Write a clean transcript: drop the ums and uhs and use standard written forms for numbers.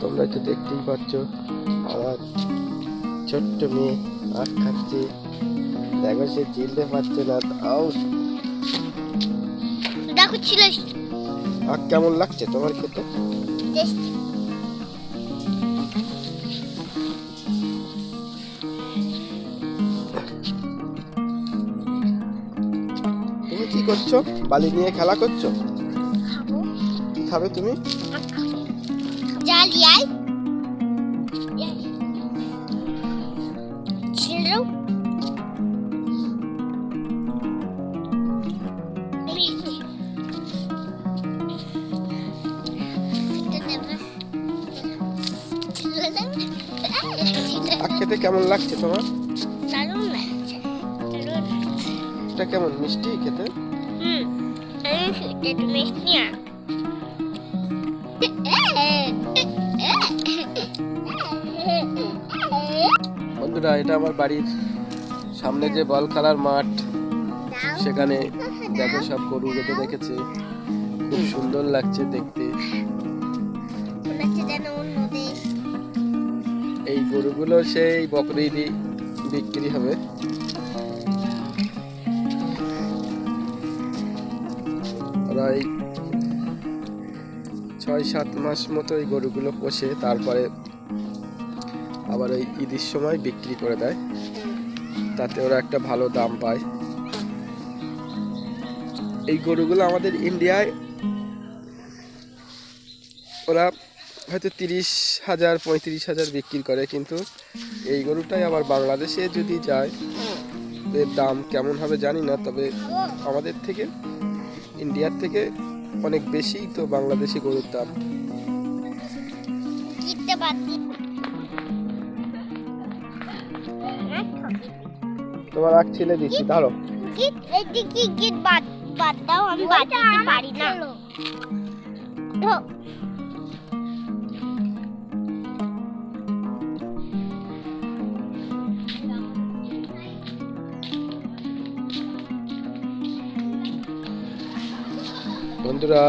তোমরা তো দেখতেই পাচ্ছ আমার ছোট্ট মেয়ে আখ খাচ্ছে। দেখো সে চিনতে পারছে না। তাও দেখো ছিল আখ কেমন লাগছে তোমার খেতে? তুমি কি করছো? বালি নিয়ে খেলা করছো? কি খাবে তুমি? জালিয়াই ছিল আখ খেতে কেমন লাগছে তোমার? দারুণ লাগছে। এটা কেমন মিষ্টি খেতে? একটু মিষ্টি না। বন্ধুরা, এটা আমার বাড়ির সামনে যে বল খেলার মাঠ, সেখানে দেখো সব গরু বেঁধে রেখেছে। খুব সুন্দর লাগছে দেখতে। এই গরুগুলো সেই বকরিদি বিক্রি হবে। প্রায় 6-7 মাস মতো এই গরুগুলো পোষে, তারপরে আবার ওই ঈদের সময় বিক্রি করে দেয়। তাতে ওরা একটা ভালো দাম পায়। এই গরুগুলো আমাদের ইন্ডিয়ায় ওরা হয়তো 30,000 35,000 বিক্রি করে, কিন্তু এই গরুটাই আবার বাংলাদেশে যদি যায় এর দাম কেমন হবে জানি না। তবে আমাদের থেকে, ইন্ডিয়ার থেকে অনেক বেশি তো বাংলাদেশি গরুর দাম। তোমার আখ ছিলে দিচ্ছি, ধরো। বাদ দাও, আমি বাদ দিতে পারি না। বন্ধুরা,